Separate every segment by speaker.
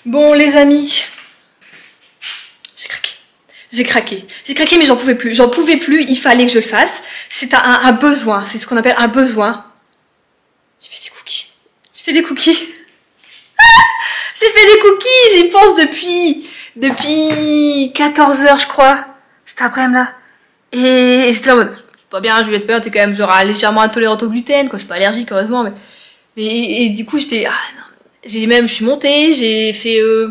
Speaker 1: Bon les amis, j'ai craqué. J'ai craqué mais j'en pouvais plus. J'en pouvais plus, il fallait que je le fasse. C'est un besoin, c'est ce qu'on appelle un besoin. J'ai fait des cookies. J'ai fait des cookies. J'ai fait des cookies, j'y pense depuis 14 h je crois. Cet après-midi-là. Et j'étais en mode, c'est pas bien, Juliette Payot, t'es quand même genre légèrement intolérante au gluten, quoi. Je suis pas allergique, heureusement, mais et du coup, j'étais, non. Je suis montée, j'ai fait, je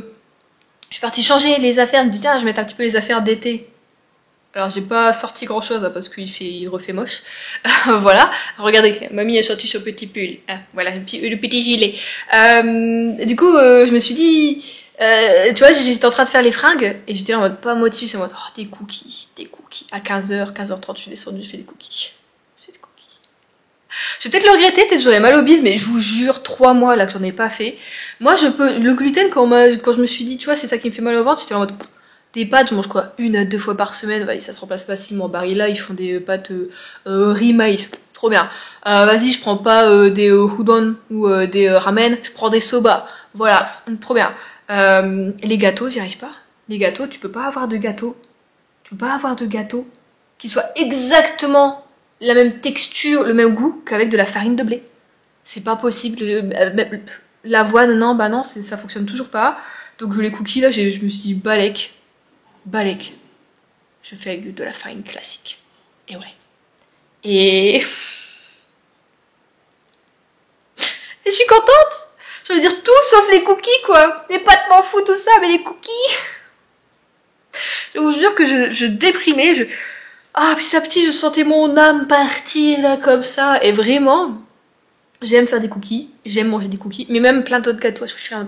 Speaker 1: suis partie changer les affaires, je me dis, tiens, je vais mettre un petit peu les affaires d'été. Alors, j'ai pas sorti grand chose, hein, parce il refait moche. Voilà. Regardez, mamie a sorti son petit pull. Hein, voilà, le petit gilet. Du coup, je me suis dit, tu vois, j'étais en train de faire les fringues, et j'étais en mode pas motivée, c'est en mode, oh, des cookies. À 15 h, 15 h 30, je suis descendue, je fais des cookies. Je vais peut-être le regretter, peut-être j'aurais mal au bide, mais je vous jure, 3 mois là que j'en ai pas fait. Moi, le gluten, quand je me suis dit, tu vois, c'est ça qui me fait mal au ventre, j'étais en mode, des pâtes, je mange quoi, 1 à 2 fois par semaine, vas-y, ça se remplace facilement. Barilla, ils font des pâtes riz maïs, trop bien. Vas-y, je prends pas des udon ou des ramen, je prends des soba. Voilà, trop bien. Les gâteaux, j'y arrive pas. Les gâteaux, tu peux pas avoir de gâteau. Tu peux pas avoir de gâteau qui soit exactement la même texture, le même goût qu'avec de la farine de blé. C'est pas possible. L'avoine, non, bah non, ça fonctionne toujours pas. Donc les cookies, là, je me suis dit, balèque. Je fais avec de la farine classique. Et ouais. Et... je suis contente. Je veux dire tout sauf les cookies, quoi. Les pâtes m'en fous, tout ça, mais les cookies... Je vous jure que je déprimais, petit à petit, je sentais mon âme partir, là, comme ça. Et vraiment... J'aime faire des cookies, j'aime manger des cookies, mais même plein d'autres gâteaux. Je suis un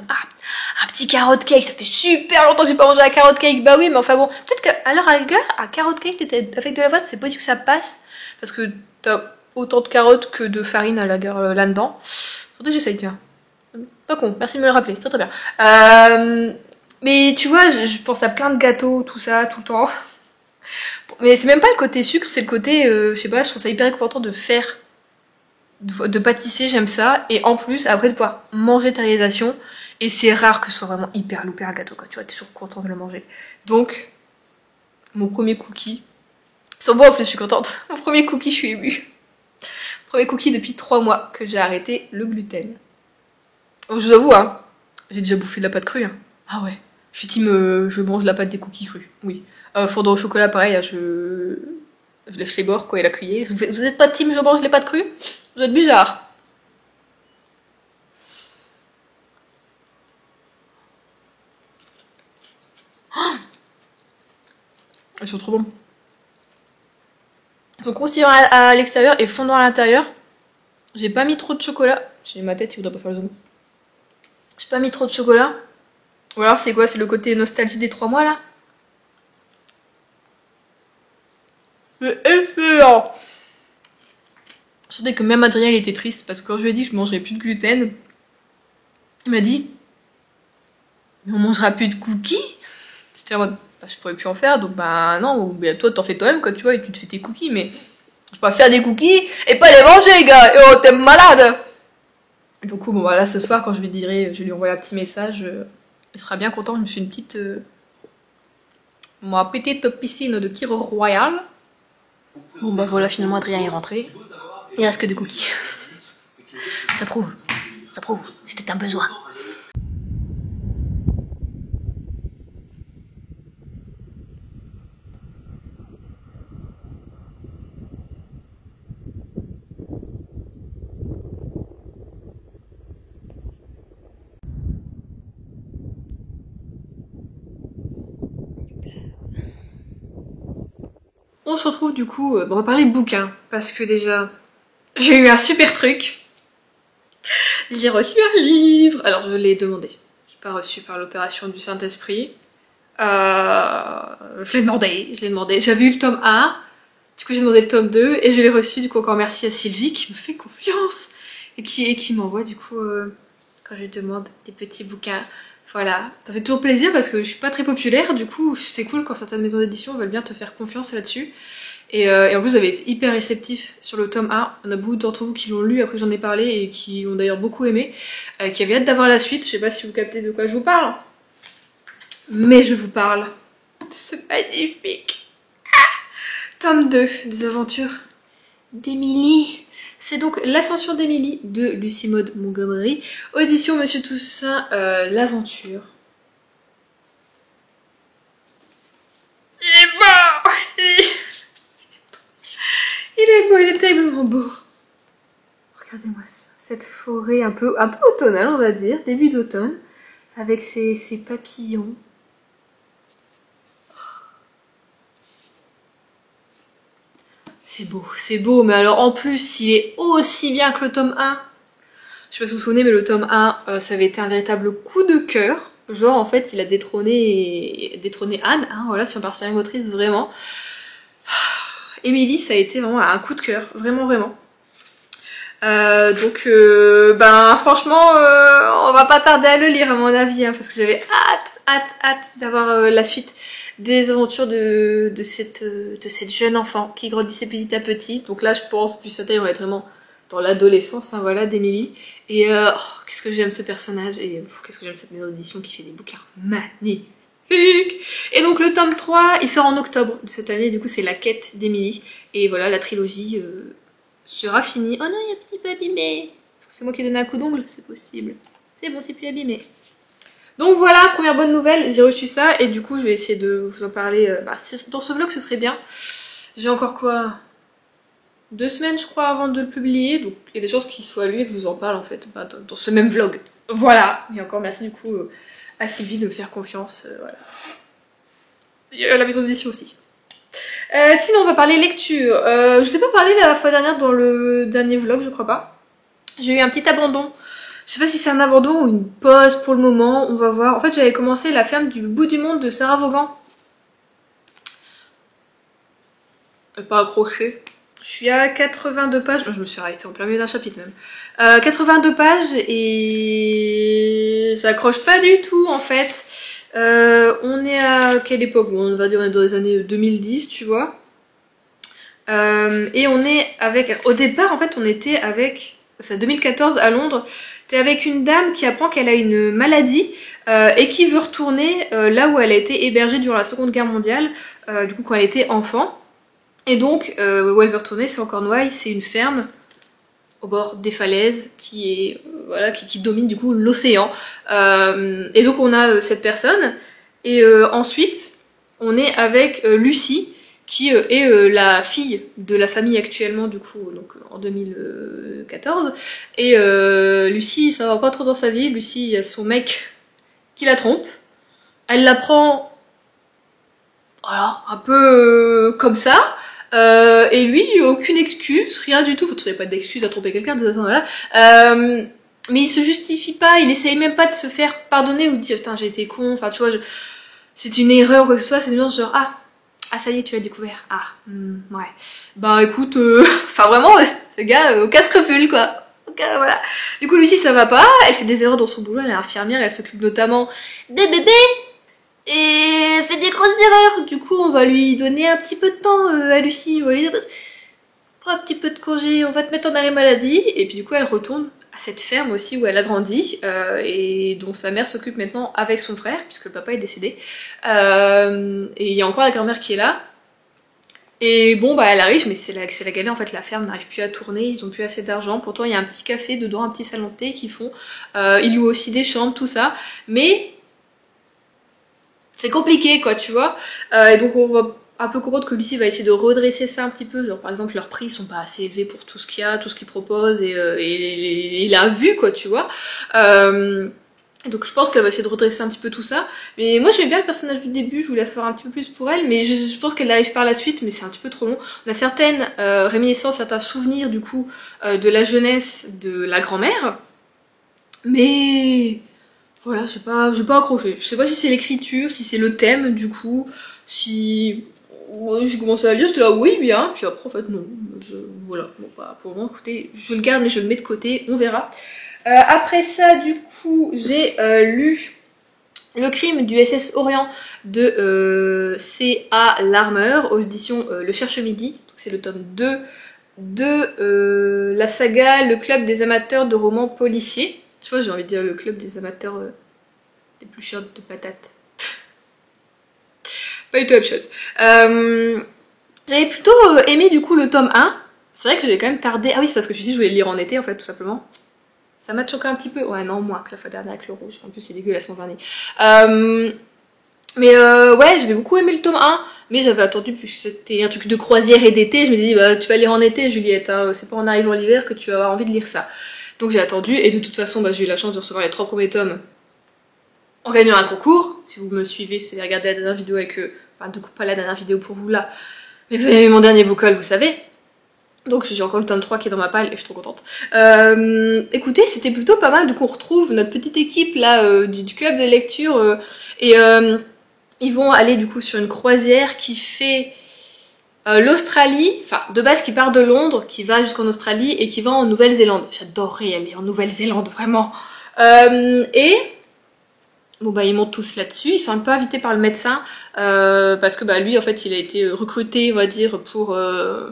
Speaker 1: petit carrot cake, ça fait super longtemps que j'ai pas mangé un carrot cake. Bah oui, mais enfin bon, peut-être qu'à l'heure à la rigueur, un carrot cake avec de la l'avoine, c'est possible que ça passe, parce que t'as autant de carottes que de farine à la rigueur là-dedans. Faudrait que j'essaye, tiens. Pas con, merci de me le rappeler, c'est très bien. Mais tu vois, je pense à plein de gâteaux, tout ça, tout le temps. Mais c'est même pas le côté sucre, c'est le côté, je sais pas, je trouve ça hyper réconfortant de faire. De pâtisser, j'aime ça, et en plus après de pouvoir manger ta réalisation, et c'est rare que ce soit vraiment hyper loupé un gâteau, quoi, tu vois, t'es toujours content de le manger. Donc mon premier cookie, sans bon en plus je suis contente, mon premier cookie, je suis émue. Premier cookie depuis 3 mois que j'ai arrêté le gluten. Oh, je vous avoue, hein, j'ai déjà bouffé de la pâte crue, hein. Ah ouais, je suis team, je mange la pâte des cookies crus, oui. Fondant au chocolat pareil, hein, je lèche les bords, quoi, et la cuillère. Vous êtes pas team je mange les pâtes crues? Vous êtes bizarre. Oh, ils sont trop bons. Ils sont croustillants à l'extérieur et fondants à l'intérieur. J'ai pas mis trop de chocolat. J'ai ma tête, il voudrait pas faire le zoom. J'ai pas mis trop de chocolat. Ou alors c'est quoi? C'est le côté nostalgie des 3 mois là? C'est excellent. Je sentais que même Adrien il était triste parce que quand je lui ai dit que je mangerais plus de gluten, il m'a dit mais on mangera plus de cookies? C'était en mode je pourrais plus en faire donc bah non, bah, toi t'en fais toi-même quoi, tu vois, et tu te fais tes cookies, mais je peux pas faire des cookies et pas les manger gars, oh t'es malade. Et du coup bon voilà, ce soir quand je lui dirai, je lui envoie un petit message, il sera bien content, je me suis une petite ma petite piscine de Kiro Royal. Bon bah voilà, finalement Adrien est rentré, il reste que des cookies. Ça prouve, c'était un besoin. On se retrouve du coup, on va parler bouquin, parce que déjà, j'ai eu un super truc. J'ai reçu un livre, alors je l'ai demandé, j'ai pas reçu par l'opération du Saint-Esprit. Je l'ai demandé, j'avais eu le tome 1, du coup j'ai demandé le tome 2, et je l'ai reçu, du coup encore merci à Sylvie qui me fait confiance, et qui m'envoie du coup, quand je lui demande des petits bouquins. Voilà, ça fait toujours plaisir parce que je suis pas très populaire, du coup c'est cool quand certaines maisons d'édition veulent bien te faire confiance là-dessus. Et en plus vous avez été hyper réceptifs sur le tome 1, on a beaucoup d'entre vous qui l'ont lu, après j'en ai parlé et qui ont d'ailleurs beaucoup aimé, qui avaient hâte d'avoir la suite, je sais pas si vous captez de quoi je vous parle. Mais je vous parle de ce magnifique tome 2 des aventures d'Émilie. C'est donc l'ascension d'Émilie de Lucie Maud Montgomery, audition Monsieur Toussaint, l'aventure. Il est beau. Il est beau, il est terriblement beau. Regardez-moi ça, cette forêt un peu automnale on va dire, début d'automne, avec ces papillons. C'est beau, mais alors en plus, il est aussi bien que le tome 1. Je sais pas si vous vous souvenez, mais le tome 1, ça avait été un véritable coup de cœur. Genre, en fait, il a détrôné Anne, hein, voilà, sur personnage motrice, vraiment. Émilie, ça a été vraiment un coup de cœur, vraiment, vraiment. Donc, ben, franchement, on va pas tarder à le lire, à mon avis, hein, parce que j'avais hâte d'avoir la suite des aventures de cette jeune enfant qui grandissait petit à petit. Donc là, je pense, plus sa taille, on va être vraiment dans l'adolescence, hein, voilà, d'Émilie. Et qu'est-ce que j'aime ce personnage, et qu'est-ce que j'aime cette maison d'édition qui fait des bouquins magnifiques. Et donc le tome 3, il sort en octobre de cette année, du coup c'est la quête d'Émilie. Et voilà, la trilogie sera finie. Oh non, il y a un petit peu abîmé. Est-ce que c'est moi qui ai donné un coup d'ongle? C'est possible. C'est bon, c'est plus abîmé. Donc voilà, première bonne nouvelle, j'ai reçu ça et du coup je vais essayer de vous en parler. Dans ce vlog ce serait bien. J'ai encore quoi, 2 semaines je crois avant de le publier, donc il y a des chances qu'il soit lu et que je vous en parle en fait dans ce même vlog. Voilà, et encore merci du coup à Sylvie de me faire confiance, voilà. Et à la maison d'édition aussi. Sinon on va parler lecture. Je sais pas parler la fois dernière dans le dernier vlog, je crois pas. J'ai eu un petit abandon. Je sais pas si c'est un abandon ou une pause pour le moment, on va voir. En fait j'avais commencé La ferme du bout du monde de Sarah Vaughan. Pas accroché. Je suis à 82 pages, je me suis arrêtée en plein milieu d'un chapitre même. 82 pages et ça accroche pas du tout en fait. On est à quelle époque? Bon, on va dire on est dans les années 2010, tu vois. Et on est avec... Au départ en fait on était avec... C'est 2014 à Londres. T'es avec une dame qui apprend qu'elle a une maladie et qui veut retourner là où elle a été hébergée durant la Seconde Guerre mondiale, du coup quand elle était enfant. Et donc, où elle veut retourner, c'est en Cornouailles, c'est une ferme au bord des falaises qui est voilà, qui domine du coup l'océan. Et donc on a cette personne. Et ensuite, on est avec Lucie, qui est la fille de la famille actuellement du coup, donc en 2014. Et Lucie, ça va pas trop dans sa vie. Lucie, il y a son mec qui la trompe. Elle la prend, voilà, un peu comme ça. Et lui, aucune excuse, rien du tout. Faut trouver pas d'excuse à tromper quelqu'un de toute façon, voilà. Mais il se justifie pas, il essaye même pas de se faire pardonner ou de dire putain j'ai été con, enfin tu vois, c'est une erreur ou quoi que ce soit, c'est genre ah ça y est tu l'as découvert, ouais. Bah écoute, enfin vraiment le gars aucun scrupule quoi. Voilà. Du coup Lucie ça va pas, elle fait des erreurs dans son boulot, elle est infirmière, elle s'occupe notamment des bébés. Et elle fait des grosses erreurs. Du coup, on va lui donner un petit peu de temps à Lucie. On va lui dire, prends un petit peu de congé, on va te mettre en arrêt maladie. Et puis du coup, elle retourne à cette ferme aussi où elle a grandi et dont sa mère s'occupe maintenant avec son frère, puisque le papa est décédé. Et il y a encore la grand-mère qui est là. Et bon, bah elle arrive, mais c'est la galère en fait, la ferme n'arrive plus à tourner, ils ont plus assez d'argent. Pourtant, il y a un petit café dedans, un petit salon de thé qu'ils font. Ils louent aussi des chambres, tout ça. Mais c'est compliqué quoi, tu vois. Et donc on va un peu comprendre que Lucie va essayer de redresser ça un petit peu, genre par exemple leurs prix sont pas assez élevés pour tout ce qu'il y a, tout ce qu'ils proposent et il a vu quoi, tu vois. Donc je pense qu'elle va essayer de redresser un petit peu tout ça. Mais moi j'aimais bien le personnage du début, je voulais savoir un petit peu plus pour elle, mais je pense qu'elle arrive par la suite, mais c'est un petit peu trop long. On a certaines réminiscences, certains souvenirs du coup de la jeunesse de la grand-mère, mais voilà, j'ai pas accroché. Je sais pas si c'est l'écriture, si c'est le thème du coup, si... Ouais, j'ai commencé à lire, j'étais là oui bien, puis après en fait non. Voilà, bon bah pour le moment écoutez, je le garde mais je le mets de côté, on verra. Après ça du coup j'ai lu Le crime du SS Orient de C.A. Larmer aux éditions Le Cherche-Midi, c'est le tome 2 de la saga Le Club des amateurs de romans policiers. Tu vois, j'ai envie de dire le club des amateurs d'éplucheurs de patates. pas du tout la même chose. J'avais plutôt aimé du coup le tome 1. C'est vrai que j'avais quand même tardé. Ah oui, c'est parce que je voulais le lire en été en fait, tout simplement. Ça m'a choqué un petit peu. Ouais, non, moins que la fois dernière avec le rouge. En plus, c'est dégueulasse mon vernis. Ouais, j'avais beaucoup aimé le tome 1. Mais j'avais attendu, puisque c'était un truc de croisière et d'été. Je me disais, bah, tu vas lire en été, Juliette. Hein. C'est pas en arrivant l'hiver que tu vas avoir envie de lire ça. Donc j'ai attendu. Et de toute façon, bah, j'ai eu la chance de recevoir les 3 premiers tomes en gagnant un concours. Si vous me suivez, si vous avez regardé la dernière vidéo avec eux. Enfin, du coup, pas la dernière vidéo pour vous là. Mais vous avez vu mon dernier book haul, vous savez. Donc j'ai encore le tome 3 qui est dans ma palle et je suis trop contente. Écoutez, c'était plutôt pas mal. Donc on retrouve notre petite équipe là du club de lecture. Ils vont aller du coup sur une croisière qui fait l'Australie. Enfin, de base qui part de Londres, qui va jusqu'en Australie et qui va en Nouvelle-Zélande. J'adorerais aller en Nouvelle-Zélande, vraiment. Et... Bon bah ils montent tous là-dessus, ils sont un peu invités par le médecin parce que bah lui en fait il a été recruté on va dire pour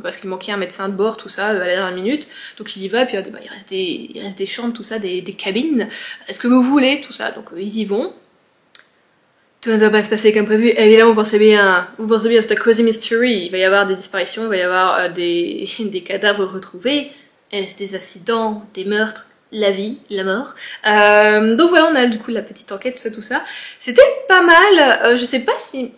Speaker 1: parce qu'il manquait un médecin de bord tout ça à la dernière minute, donc il y va et puis bah, il reste des chambres tout ça, des cabines, est-ce que vous voulez tout ça, donc ils y vont. Tout ne doit pas se passer comme prévu, évidemment vous pensez bien c'est un crazy mystery, il va y avoir des disparitions, il va y avoir des cadavres retrouvés, est-ce des accidents, des meurtres, la vie, la mort. Donc voilà, on a du coup la petite enquête, tout ça. C'était pas mal. Je sais pas si...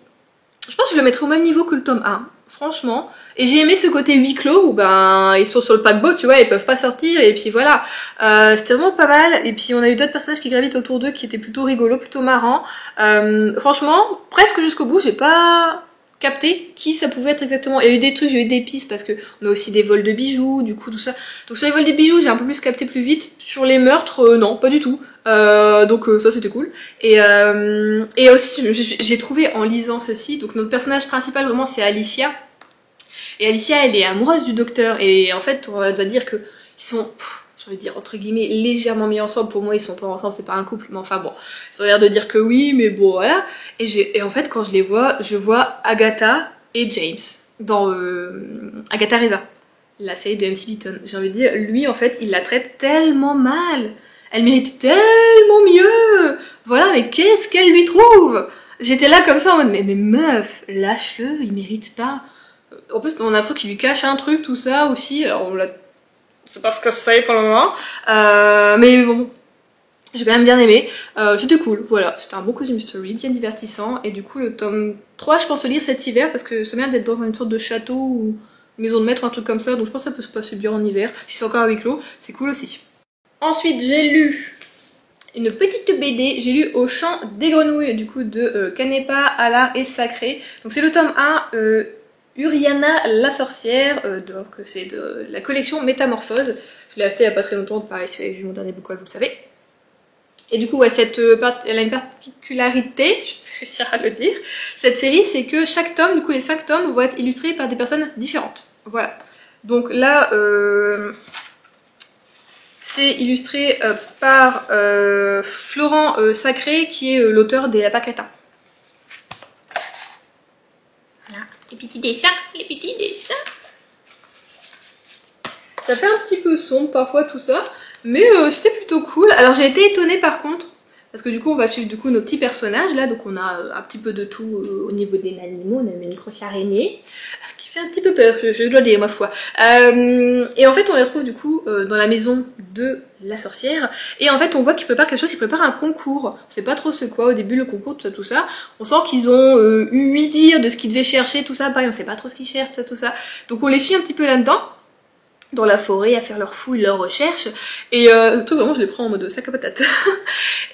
Speaker 1: Je pense que je le mettrais au même niveau que le tome 1, franchement. Et j'ai aimé ce côté huis clos où ben ils sont sur le paquebot, tu vois, ils peuvent pas sortir et puis voilà. C'était vraiment pas mal. Et puis on a eu d'autres personnages qui gravitent autour d'eux qui étaient plutôt rigolos, plutôt marrants. Franchement, presque jusqu'au bout, j'ai pas capté qui ça pouvait être exactement. Il y a eu des trucs, j'ai eu des pistes parce que on a aussi des vols de bijoux, du coup tout ça. Donc sur les vols des bijoux, j'ai un peu plus capté plus vite. Sur les meurtres, non, pas du tout. Donc ça c'était cool. Et aussi j'ai trouvé en lisant ceci, donc notre personnage principal vraiment c'est Alicia. Et Alicia elle est amoureuse du docteur et en fait on doit dire que ils sont... j'ai envie de dire entre guillemets légèrement mis ensemble. Pour moi ils sont pas ensemble, c'est pas un couple, mais enfin bon, ils ont l'air de dire que oui, mais bon voilà. Et en fait quand je les vois, je vois Agatha et James dans Agatha Reza, la série de MC Beaton. J'ai envie de dire, lui en fait il la traite tellement mal, elle mérite tellement mieux, voilà, mais qu'est-ce qu'elle lui trouve? J'étais là comme ça en mode mais meuf, lâche-le, il mérite pas. En plus on a l'impression qu'il lui cache un truc, tout ça aussi, alors on l'a... c'est pas ce que c'est pour le moment. Mais bon, j'ai quand même bien aimé. C'était cool, voilà. C'était un bon cozy mystery, bien divertissant. Et du coup, le tome 3, je pense le lire cet hiver parce que ça m'a l'air d'être dans une sorte de château ou maison de maître, un truc comme ça. Donc je pense que ça peut se passer bien en hiver. Si c'est encore à huis clos, c'est cool aussi. Ensuite, j'ai lu une petite BD. J'ai lu Au chant des grenouilles, du coup, de Canepa, Allard et Sacré. Donc c'est le tome 1. Uriana la sorcière, donc c'est de la collection Métamorphose. Je l'ai acheté il n'y a pas très longtemps, pareil si vous avez vu mon dernier book haul, vous le savez. Et du coup, ouais, elle a une particularité, je vais réussir à le dire, cette série, c'est que chaque tome, du coup les 5 tomes, vont être illustrés par des personnes différentes. Voilà. Donc là, c'est illustré par Florent Sacré, qui est l'auteur des Lapins Crétins. Les petits dessins, les petits dessins. Ça fait un petit peu sombre parfois tout ça, mais c'était plutôt cool. Alors j'ai été étonnée par contre, parce que du coup on va suivre du coup nos petits personnages là, donc on a un petit peu de tout au niveau des animaux. On a une grosse araignée qui fait un petit peu peur, je dois dire ma foi. Et en fait on les retrouve du coup dans la maison de la sorcière, et en fait on voit qu'ils préparent quelque chose, ils préparent un concours. On sait pas trop ce quoi au début, le concours, tout ça. On sent qu'ils ont eu 8 dires de ce qu'ils devaient chercher, tout ça, pareil on sait pas trop ce qu'ils cherchent, tout ça. Donc on les suit un petit peu là-dedans, dans la forêt, à faire leurs fouilles, leurs recherches, et tout vraiment je les prends en mode sac à patate.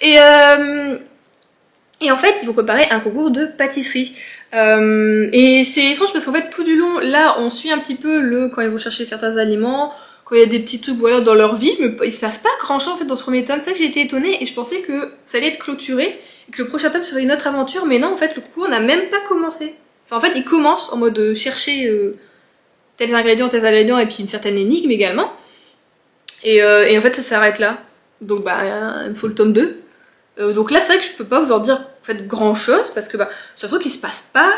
Speaker 1: et en fait ils vont préparer un concours de pâtisserie. Et c'est étrange parce qu'en fait tout du long là on suit un petit peu quand ils vont chercher certains aliments, quand il y a des petits trucs voilà dans leur vie, mais il se passe pas grand chose en fait dans ce premier tome. C'est ça que j'ai été étonnée et je pensais que ça allait être clôturé et que le prochain tome serait une autre aventure, mais non en fait le concours n'a même pas commencé. Enfin en fait il commence en mode chercher tels ingrédients et puis une certaine énigme également. Et en fait ça s'arrête là. Donc bah il faut le tome 2. Donc là c'est vrai que je peux pas vous en dire en fait grand chose parce que bah j'ai l'impression qu'il se passe pas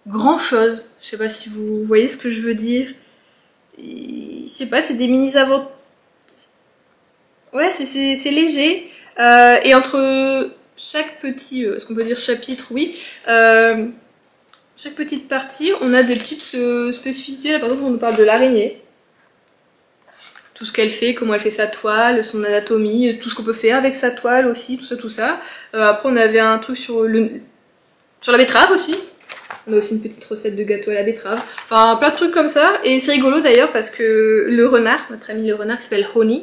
Speaker 1: grand chose. Je sais pas si vous voyez ce que je veux dire. Je sais pas, c'est des mini aventures. Ouais, c'est léger. Et entre chaque petit, est-ce qu'on peut dire chapitre, oui. chaque petite partie, on a des petites spécificités. Là, par exemple, on nous parle de l'araignée. Tout ce qu'elle fait, comment elle fait sa toile, son anatomie, tout ce qu'on peut faire avec sa toile aussi, tout ça, tout ça. Après, on avait un truc sur la betterave aussi. On a aussi une petite recette de gâteau à la betterave. Enfin, plein de trucs comme ça. Et c'est rigolo d'ailleurs parce que le renard, notre ami le renard qui s'appelle Honey,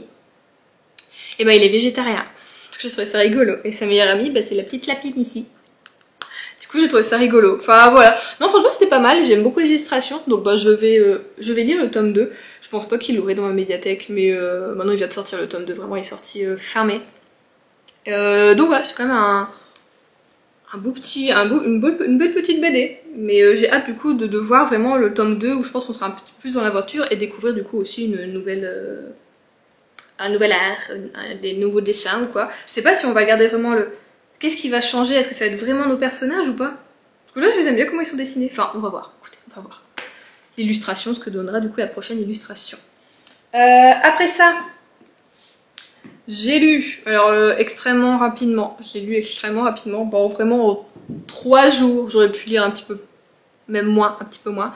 Speaker 1: et ben il est végétarien. Je trouvais ça rigolo. Et sa meilleure amie, c'est la petite lapine ici. Du coup, j'ai trouvé ça rigolo. Enfin, voilà. Non, franchement, c'était pas mal. J'aime beaucoup les illustrations. Donc, je vais lire le tome 2. Je pense pas qu'il l'aurait dans ma médiathèque. Mais maintenant, il vient de sortir le tome 2. Vraiment, il est sorti fin mai. Donc, voilà, c'est quand même une belle petite BD. Mais j'ai hâte, du coup, de voir vraiment le tome 2 où je pense qu'on sera un petit peu plus dans l'aventure et découvrir, du coup, aussi un nouvel art, des nouveaux dessins ou quoi. Je sais pas si on va garder vraiment le... Qu'est-ce qui va changer? Est-ce que ça va être vraiment nos personnages ou pas? Parce que là, je les aime bien comment ils sont dessinés. Enfin, on va voir. Écoutez, on va voir. L'illustration, ce que donnera du coup la prochaine illustration. Après ça, j'ai lu, alors extrêmement rapidement. Je l'ai lu extrêmement rapidement. Bon, vraiment en 3 jours, j'aurais pu lire un petit peu, même moins, un petit peu moins.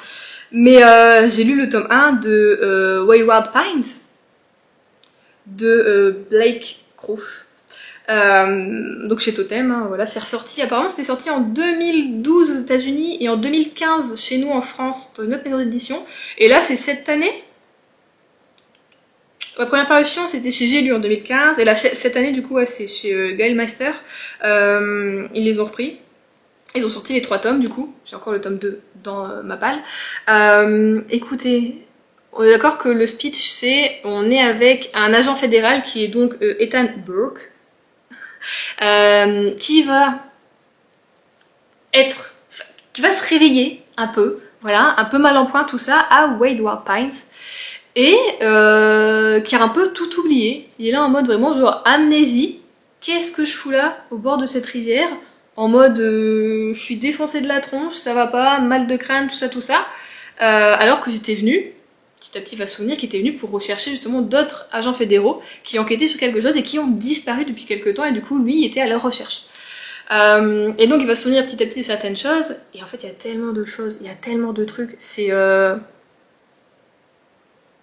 Speaker 1: Mais j'ai lu le tome 1 de Wayward Pines de Blake Crouch. Donc chez Totem, hein, voilà, c'est ressorti. Apparemment, c'était sorti en 2012 aux États-Unis et en 2015 chez nous en France, dans une autre maison d'édition. Et là, c'est cette année. La première parution, c'était chez J'ai lu en 2015. Et là, cette année, du coup, ouais, c'est chez Gaël Meister. Ils les ont repris. Ils ont sorti les 3 tomes, du coup. J'ai encore le tome 2 dans ma palle. Écoutez. On est d'accord que le speech, c'est on est avec un agent fédéral qui est donc Ethan Burke, qui va se réveiller un peu, voilà, un peu mal en point tout ça, à Wayward Pines, et qui a un peu tout oublié. Il est là en mode vraiment genre amnésie. Qu'est-ce que je fous là, au bord de cette rivière, en mode je suis défoncée de la tronche, ça va pas, mal de crâne, tout ça, alors que j'étais venue. Petit à petit, il va se souvenir qu'il était venu pour rechercher justement d'autres agents fédéraux qui enquêtaient sur quelque chose et qui ont disparu depuis quelque temps, et du coup, lui, il était à leur recherche. Et donc, il va se souvenir petit à petit de certaines choses, et en fait, il y a tellement de choses, il y a tellement de trucs. C'est...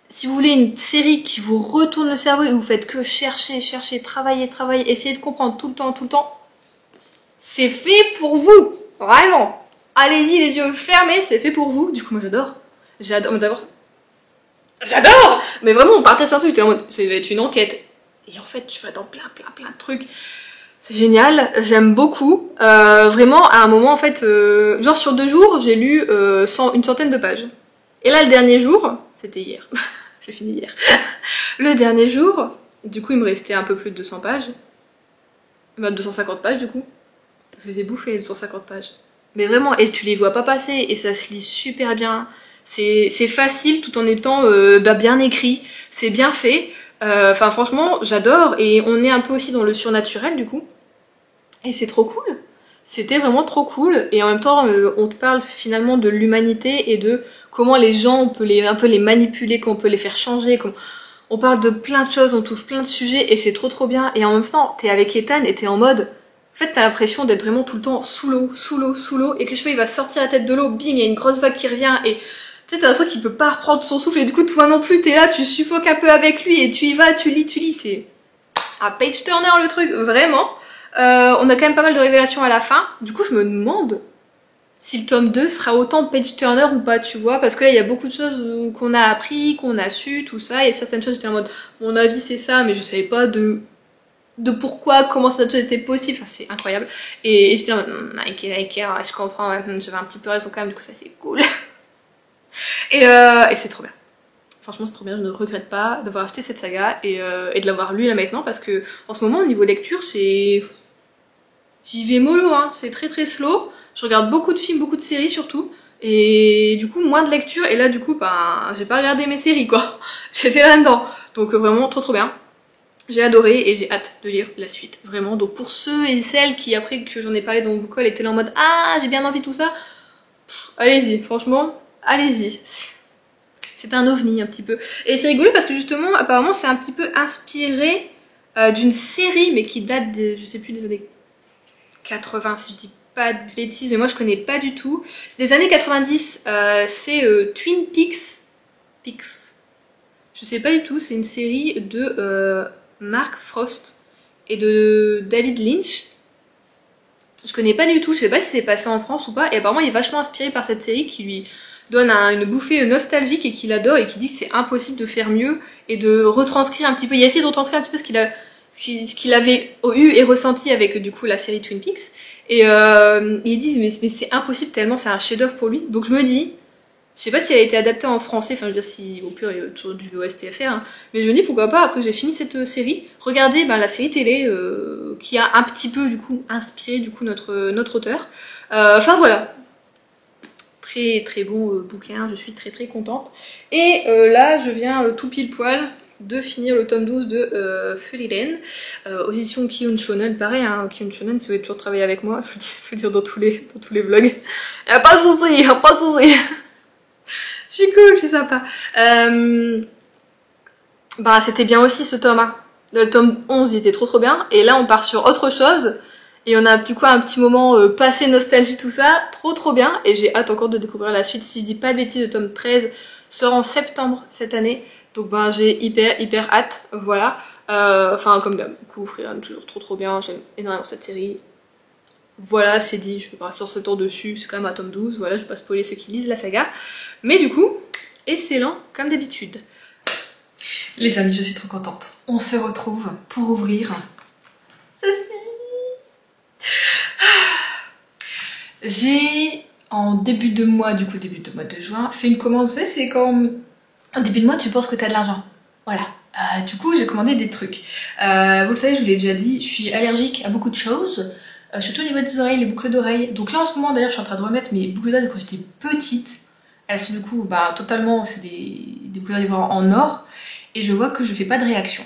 Speaker 1: Si vous voulez une série qui vous retourne le cerveau et vous faites que chercher, travailler, essayer de comprendre tout le temps, c'est fait pour vous, vraiment. Allez-y, les yeux fermés, c'est fait pour vous. Du coup, moi, j'adore. D'abord... J'adore! Mais vraiment, on partait sur un truc, j'étais en mode, ça va être une enquête. Et en fait, tu vas dans plein de trucs. C'est génial, j'aime beaucoup. Vraiment, à un moment, en fait, genre sur 2 jours, j'ai lu une centaine de pages. Et là, le dernier jour, c'était hier. J'ai fini hier. Le dernier jour, du coup, il me restait un peu plus de 200 pages. 250 pages, du coup. Je les ai bouffées, les 250 pages. Mais vraiment, et tu les vois pas passer, et ça se lit super bien. C'est facile tout en étant bien écrit, c'est bien fait. Enfin franchement, j'adore, et on est un peu aussi dans le surnaturel du coup. Et c'est trop cool. C'était vraiment trop cool, et en même temps, on te parle finalement de l'humanité et de comment les gens, on peut un peu les manipuler, qu'on peut les faire changer. On parle de plein de choses, on touche plein de sujets, et c'est trop bien. Et en même temps, t'es avec Ethan et t'es en mode... En fait, t'as l'impression d'être vraiment tout le temps sous l'eau, et que je fais, il va sortir la tête de l'eau, bim, il y a une grosse vague qui revient, et tu sais, t'as l'impression qu'il peut pas reprendre son souffle, et du coup, toi non plus, t'es là, tu suffoques un peu avec lui, et tu y vas, tu lis, c'est un page turner le truc, vraiment. On a quand même pas mal de révélations à la fin, du coup, je me demande si le tome 2 sera autant page turner ou pas, tu vois, parce que là, il y a beaucoup de choses qu'on a appris, qu'on a su, tout ça, et certaines choses, j'étais en mode, mon avis, c'est ça, mais je savais pas de pourquoi, comment ça a été possible, enfin c'est incroyable. Et j'étais en mode, je comprends, ouais, j'avais un petit peu raison quand même, du coup ça c'est cool. Et c'est trop bien. Franchement c'est trop bien, je ne regrette pas d'avoir acheté cette saga et de l'avoir lu là maintenant, parce que en ce moment au niveau lecture c'est... J'y vais mollo, hein, c'est très slow. Je regarde beaucoup de films, beaucoup de séries surtout. Et du coup moins de lecture, et là du coup j'ai pas regardé mes séries quoi. J'étais là-dedans. Donc vraiment trop bien. J'ai adoré et j'ai hâte de lire la suite, vraiment. Donc pour ceux et celles qui, après que j'en ai parlé dans mon book haul, étaient là en mode « Ah, j'ai bien envie de tout ça », allez-y, franchement, allez-y. C'est un ovni un petit peu. Et c'est rigolo parce que justement, apparemment, c'est un petit peu inspiré d'une série, mais qui date, je sais plus, des années 80, si je dis pas de bêtises, mais moi je connais pas du tout. C'est des années 90, c'est Twin Peaks. Je sais pas du tout, c'est une série de Mark Frost et de David Lynch. Je connais pas du tout, je sais pas si c'est passé en France ou pas, et apparemment il est vachement inspiré par cette série qui lui donne une bouffée nostalgique et qu'il adore et qui dit que c'est impossible de faire mieux et de retranscrire un petit peu, il a essayé de retranscrire un petit peu ce qu'il avait eu et ressenti avec du coup la série Twin Peaks, et ils disent mais c'est impossible tellement c'est un chef-d'œuvre pour lui, donc je me dis, je sais pas si elle a été adaptée en français, enfin je veux dire si au pire il y a toujours du OST à faire, hein, mais je me dis pourquoi pas, après que j'ai fini cette série, regarder la série télé qui a un petit peu du coup inspiré du coup notre auteur. Enfin voilà, très très bon bouquin, je suis très très contente. Et là je viens tout pile poil de finir le tome 12 de Frieren, aux éditions Kiun Shonen, pareil, hein, Kiun Shonen, si vous voulez toujours travailler avec moi, je veux dire dans tous les vlogs, y'a pas de soucis, y'a pas de soucis. Je suis cool, je suis sympa. C'était bien aussi ce tome 1. Le tome 11 il était trop bien, et là on part sur autre chose. Et on a du coup un petit moment passé nostalgie tout ça, trop bien, et j'ai hâte encore de découvrir la suite. Si je dis pas de bêtises, le tome 13 sort en septembre cette année, donc j'ai hyper hâte, voilà. Enfin comme d'hab, du coup Frieren toujours trop bien, j'aime énormément cette série. Voilà, c'est dit, je vais partir 7 ans dessus, c'est quand même un tome 12, voilà, je vais pas spoiler ceux qui lisent la saga. Mais du coup, excellent comme d'habitude. Les amis, je suis trop contente. On se retrouve pour ouvrir ceci. J'ai, en début de mois de juin, fait une commande. Vous savez, c'est quand au début de mois, tu penses que t'as de l'argent. Voilà. Du coup, j'ai commandé des trucs. Vous le savez, je vous l'ai déjà dit, je suis allergique à beaucoup de choses. Surtout au niveau des oreilles, les boucles d'oreilles. Donc là, en ce moment, d'ailleurs, je suis en train de remettre mes boucles d'oreilles de quand j'étais petite. Elles sont du coup, totalement, c'est des boucles d'oreilles en or. Et je vois que je fais pas de réaction.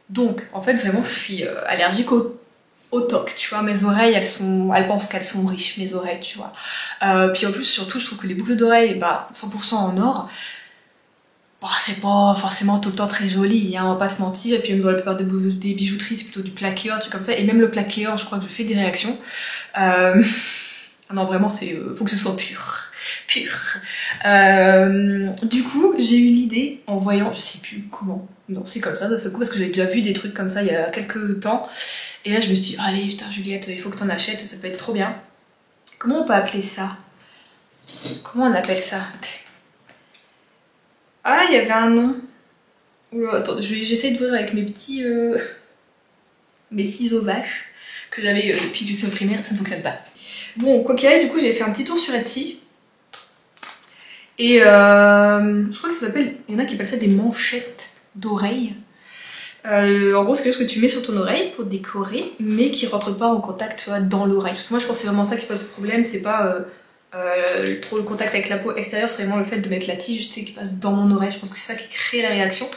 Speaker 1: Donc, en fait, vraiment, je suis allergique au toc, tu vois, mes oreilles, elles pensent qu'elles sont riches, mes oreilles, tu vois. Puis en plus, surtout, je trouve que les boucles d'oreilles, 100% en or, c'est pas forcément tout le temps très joli, hein, on va pas se mentir. Et puis même dans la plupart des bijouteries, c'est plutôt du plaqué or, trucs comme ça. Et même le plaqué or, je crois que je fais des réactions. Non, vraiment, faut que ce soit pur. Du coup, j'ai eu l'idée en voyant, je sais plus comment, non, c'est comme ça d'un seul coup, parce que j'ai déjà vu des trucs comme ça il y a quelques temps. Et là, je me suis dit, allez, putain, Juliette, il faut que t'en achètes, ça peut être trop bien. Comment on peut appeler ça? Comment on appelle ça? Ah, il y avait un nom. Oula, attends, j'essaie d'ouvrir avec mes petits... mes ciseaux vaches que j'avais depuis que je suis au primaire, ça ne fonctionne pas. Bon, quoi qu'il arrive, du coup, j'ai fait un petit tour sur Etsy. Et je crois que ça s'appelle... Il y en a qui appellent ça des manchettes d'oreilles. En gros, c'est quelque chose que tu mets sur ton oreille pour décorer, mais qui rentre pas en contact, tu vois, dans l'oreille. Parce que moi, je pense que c'est vraiment ça qui pose problème, c'est pas trop le contact avec la peau extérieure, c'est vraiment le fait de mettre la tige, tu sais, qui passe dans mon oreille. Je pense que c'est ça qui crée la réaction.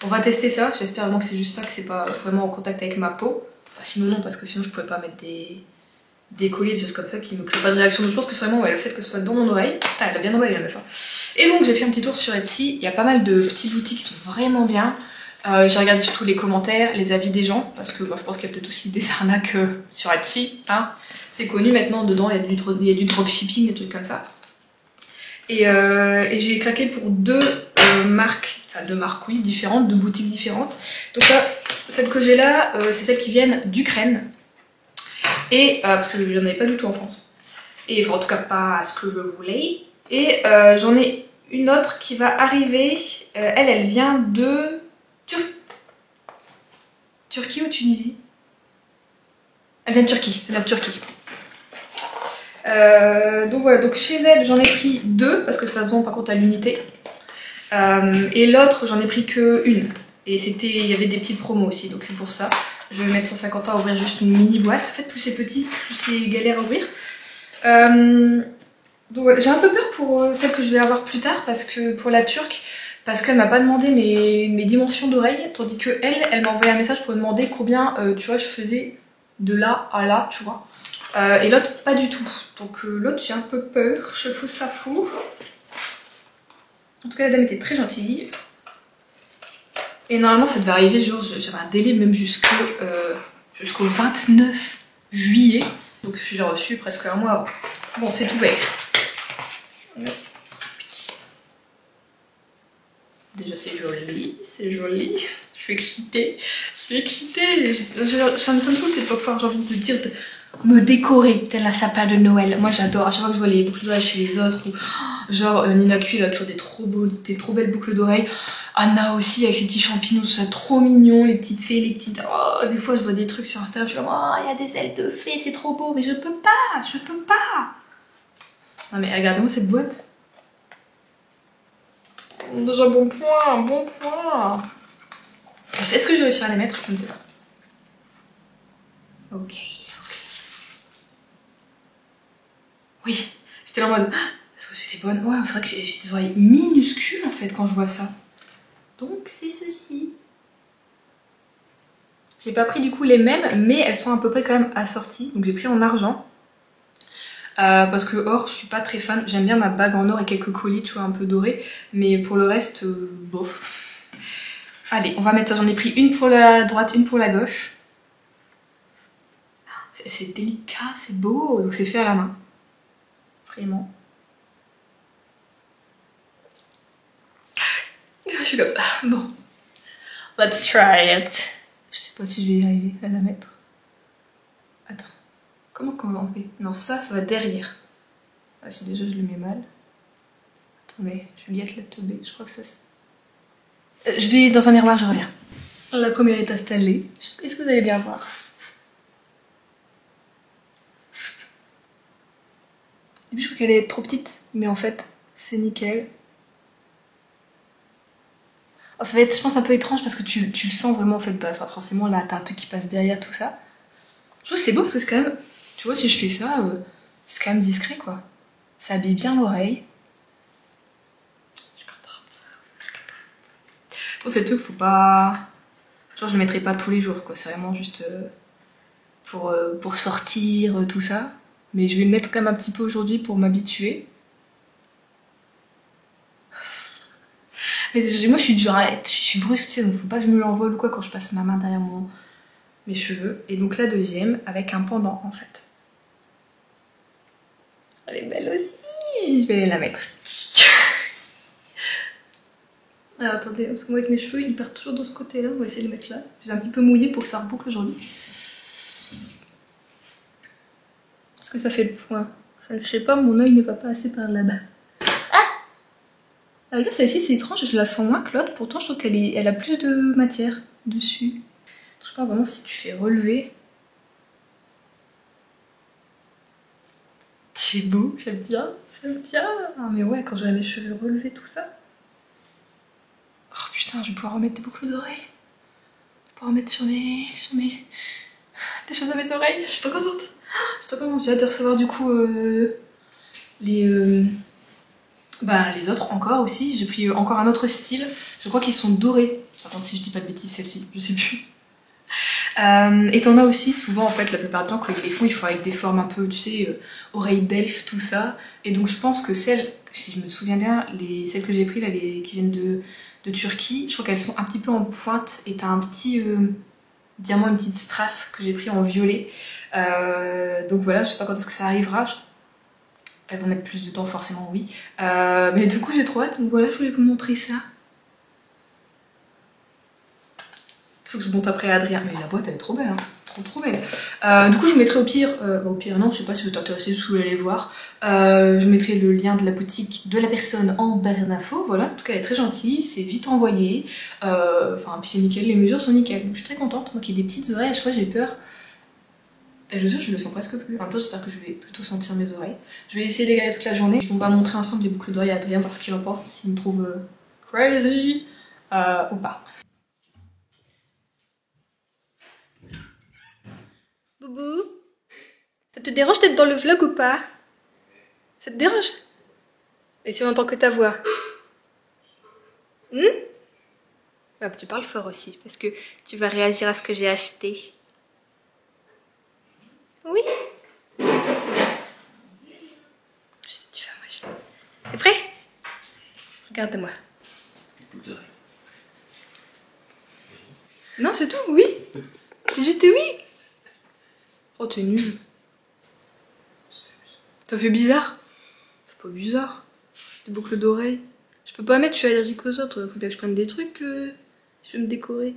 Speaker 1: On va tester ça, j'espère vraiment que c'est juste ça, que c'est pas vraiment en contact avec ma peau. Enfin, sinon non, parce que sinon je pouvais pas mettre des colliers, des choses comme ça qui ne créent pas de réaction. Donc je pense que c'est vraiment le fait que ce soit dans mon oreille. Ah, elle a bien emballé la meuf. Et donc j'ai fait un petit tour sur Etsy, il y a pas mal de petites boutiques qui sont vraiment bien. J'ai regardé surtout les commentaires, les avis des gens, parce que je pense qu'il y a peut-être aussi des arnaques sur Etsy, hein. C'est connu maintenant, dedans il y a du dropshipping, des trucs comme ça. Et j'ai craqué pour deux marques, oui, différentes, deux boutiques différentes. Donc là, celles que j'ai là, c'est celles qui viennent d'Ukraine. Et parce que je n'en avais pas du tout en France. Et enfin, en tout cas pas ce que je voulais. Et j'en ai une autre qui va arriver, elle vient de... Turquie ou Tunisie? Elle vient de Turquie, donc voilà, donc chez elle j'en ai pris deux parce que ça se vend par contre à l'unité. Et l'autre j'en ai pris que une. Et il y avait des petites promos aussi, donc c'est pour ça. Je vais mettre 150 € à ouvrir juste une mini boîte. En fait, plus c'est petit, plus c'est galère à ouvrir. Donc voilà, j'ai un peu peur pour celle que je vais avoir plus tard parce que pour la turque. Parce qu'elle m'a pas demandé mes dimensions d'oreille, tandis que elle m'a envoyé un message pour me demander combien, tu vois, je faisais de là à là, tu vois. Et l'autre, pas du tout. Donc l'autre, j'ai un peu peur, je fous ça fou. En tout cas, la dame était très gentille. Et normalement, ça devait arriver, genre, j'avais un délai même jusqu'au 29 juillet. Donc je l'ai reçu presque un mois avant. Bon, c'est ouvert. Déjà c'est joli, c'est joli. Je suis excitée, je suis excitée. Ça me saoule cette fois, j'ai envie de te dire, de me décorer tel un sapin de Noël. Moi j'adore, à chaque fois que je vois les boucles d'oreilles chez les autres, ou genre Nina Cui, elle a toujours des trop belles boucles d'oreilles. Anna aussi avec ses petits champignons, ça trop mignon, les petites fées, les petites... Oh, des fois je vois des trucs sur Instagram, je suis comme oh il y a des ailes de fées, c'est trop beau, mais je peux pas, je peux pas. Non mais regardez-moi cette boîte. Déjà bon point, bon point. Est-ce que je vais réussir à les mettre? Je ne sais pas. Ok. Oui, j'étais là en mode, est-ce que c'est les bonnes? Ouais, c'est vrai que j'ai des oreilles minuscules en fait quand je vois ça. Donc c'est ceci. J'ai pas pris du coup les mêmes, mais elles sont à peu près quand même assorties. Donc j'ai pris en argent. Parce que or, je suis pas très fan. J'aime bien ma bague en or et quelques colliers, tu vois, un peu dorés. Mais pour le reste, bof. Allez, on va mettre ça. J'en ai pris une pour la droite, une pour la gauche. C'est délicat, c'est beau. Donc c'est fait à la main. Vraiment. Je suis comme ça. Bon. Let's try it. Je sais pas si je vais y arriver à la mettre. Attends. Comment on fait? Non, ça va derrière. Ah si déjà je le mets mal. Attendez, Juliette l'a teubé. Je crois que ça... je vais dans un miroir, je reviens. La première est installée. Est-ce que vous allez bien voir? Au début je crois qu'elle est trop petite, mais en fait c'est nickel. Oh, ça va être je pense un peu étrange parce que tu le sens vraiment en fait, bah forcément là t'as un truc qui passe derrière tout ça. Je trouve que c'est beau parce que c'est quand même, tu vois si je fais ça, c'est quand même discret quoi. Ça habille bien l'oreille. Je suis contente. Bon c'est tout, faut pas... Genre je le mettrai pas tous les jours quoi, c'est vraiment juste pour sortir, tout ça. Mais je vais le mettre quand même un petit peu aujourd'hui pour m'habituer. Mais moi je suis du genre, je suis brusque, tu sais, donc faut pas que je me l'envole ou quoi quand je passe ma main derrière mes cheveux. Et donc la deuxième avec un pendant en fait. Elle est belle aussi. Je vais la mettre. Alors attendez, parce que moi avec mes cheveux ils partent toujours de ce côté là, on va essayer de le mettre là. Je suis un petit peu mouillée pour que ça reboucle aujourd'hui. Est-ce que ça fait le point? Je sais pas, mon œil ne va pas assez par là-bas. Ah regarde, celle-ci c'est étrange, je la sens moins que l'autre, pourtant je trouve elle a plus de matière dessus. Je pense vraiment si tu fais relever... C'est beau, j'aime bien, j'aime bien. Ah mais ouais, quand j'aurai mes cheveux relevés, tout ça. Oh putain, je vais pouvoir remettre des boucles d'oreilles. Je vais pouvoir remettre sur mes... des choses à mes oreilles, je suis trop contente. Je suis trop contente, j'ai hâte de recevoir du coup les autres encore aussi. J'ai pris encore un autre style. Je crois qu'ils sont dorés. Attends, si je dis pas de bêtises, celle-ci, je sais plus. Et t'en as aussi, souvent en fait, la plupart du temps, quand ils les font, ils font avec des formes un peu, tu sais, oreilles d'elfe, tout ça. Et donc je pense que celles, si je me souviens bien, celles que j'ai prises, là, qui viennent de Turquie, je crois qu'elles sont un petit peu en pointe. Et t'as un petit diamant, une petite strass que j'ai pris en violet. Donc voilà, je sais pas quand est-ce que ça arrivera. Elles vont mettre plus de temps, forcément, oui. Mais du coup, j'ai trop hâte. Donc voilà, je voulais vous montrer ça. Faut que je monte après à Adrien. Mais la boîte, elle est trop belle, hein. Trop belle. Du coup, je mettrai au pire non, je sais pas si vous t'intéressez, si vous voulez aller voir. Je mettrai le lien de la boutique de la personne en barre d'infos. Voilà, en tout cas, elle est très gentille, c'est vite envoyé. Enfin, puis c'est nickel, les mesures sont nickel. Donc je suis très contente. Moi qui ai des petites oreilles, à chaque fois j'ai peur. Et je le sens presque plus. En même temps, j'espère que je vais plutôt sentir mes oreilles. Je vais essayer de les garder toute la journée. On va montrer ensemble les boucles d'oreilles à Adrien parce qu'il en pense, s'il me trouve crazy ou pas. Boubou, ça te dérange d'être dans le vlog ou pas? Ça te dérange? Et si on entend que ta voix? Ah, tu parles fort aussi, parce que tu vas réagir à ce que j'ai acheté. Oui. Je sais, tu vas m'acheter. T'es prêt? Regarde-moi. Non, c'est tout, oui. C'est juste oui. Oh, t'es nul. Ça fait bizarre? C'est pas bizarre. Des boucles d'oreilles. Je peux pas mettre, je suis allergique aux autres. Faut bien que je prenne des trucs si je veux me décorer.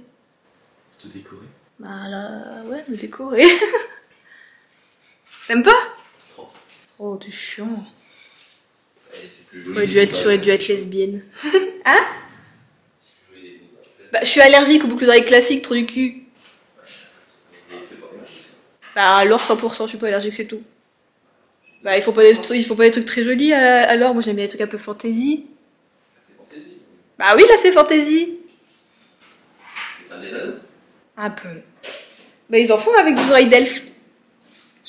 Speaker 2: Te décorer?
Speaker 1: Bah là, ouais, me décorer. T'aimes pas?
Speaker 2: Oh.
Speaker 1: Oh, t'es chiant.
Speaker 2: C'est plus joli.
Speaker 1: J'aurais dû être lesbienne. Hein? Bah, je suis allergique aux boucles d'oreilles classiques, trop du cul. Bah alors 100%, je suis pas allergique, c'est tout. Bah il faut pas des trucs très jolis alors, moi j'aime bien les trucs un peu fantasy.
Speaker 2: C'est fantaisie.
Speaker 1: Bah oui, là c'est fantasy.
Speaker 2: Ça les donne?
Speaker 1: Un peu. Bah ils en font avec des oreilles d'elfe.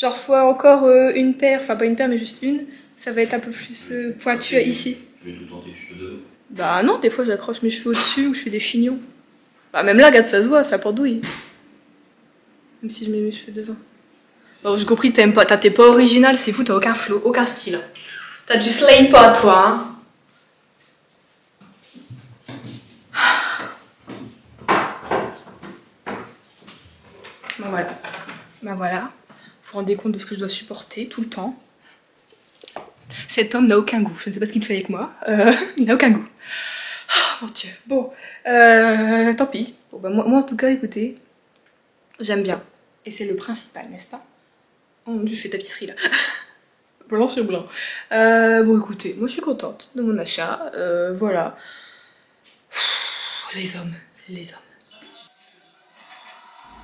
Speaker 1: Genre soit encore une paire, enfin pas une paire mais juste une, ça va être un peu plus pointu ici.
Speaker 2: Tu mets tout le temps tes cheveux devant?
Speaker 1: Bah non, des fois j'accroche mes cheveux au-dessus ou je fais des chignons. Bah même là, regarde, ça se voit, ça pendouille. Même si je mets mes cheveux devant. Bon, j'ai compris, t'aimes pas, t'es pas original, c'est fou, t'as aucun flow, aucun style. T'as du slay pas, toi, hein. Bah voilà. Bah voilà. Vous vous rendez compte de ce que je dois supporter tout le temps. Cet homme n'a aucun goût. Je ne sais pas ce qu'il fait avec moi. Il n'a aucun goût. Oh mon dieu. Bon. Tant pis. Bon, bah, moi, en tout cas, écoutez, j'aime bien. Et c'est le principal, n'est-ce pas? Oh mon dieu, je fais tapisserie là. Blanc sur blanc. Bon, écoutez, moi je suis contente de mon achat. Voilà. Les hommes. Les hommes.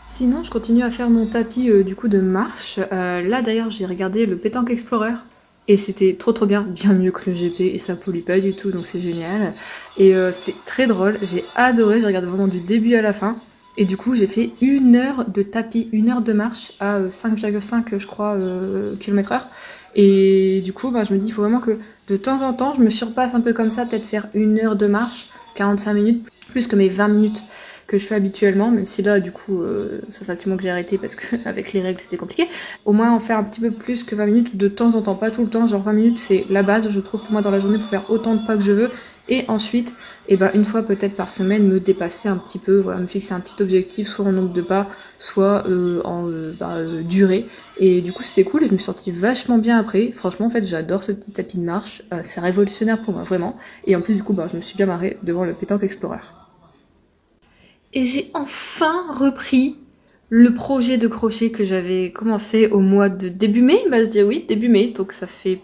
Speaker 1: Sinon, je continue à faire mon tapis du coup de marche. Là d'ailleurs, j'ai regardé le Pétanque Explorer. Et c'était trop bien, bien mieux que le GP et ça pollue pas du tout, donc c'est génial. Et c'était très drôle, j'ai adoré, j'ai regardé vraiment du début à la fin. Et du coup j'ai fait 1 heure de tapis, 1 heure de marche à 5,5 je crois km/h. Et du coup bah, je me dis il faut vraiment que de temps en temps je me surpasse un peu comme ça, peut-être faire 1 heure de marche, 45 minutes, plus que mes 20 minutes que je fais habituellement, même si là du coup ça fait actuellement que j'ai arrêté parce que avec les règles c'était compliqué. Au moins en faire un petit peu plus que 20 minutes de temps en temps, pas tout le temps, genre 20 minutes c'est la base je trouve pour moi dans la journée pour faire autant de pas que je veux. Et ensuite, et ben, une fois peut-être par semaine, me dépasser un petit peu, voilà, me fixer un petit objectif, soit en nombre de pas, soit en durée. Et du coup c'était cool et je me suis sentie vachement bien après. Franchement en fait j'adore ce petit tapis de marche, c'est révolutionnaire pour moi vraiment. Et en plus du coup bah, je me suis bien marrée devant le Pétanque Explorer. Et j'ai enfin repris le projet de crochet que j'avais commencé au mois de début mai. Bah je dis oui, début mai, donc ça fait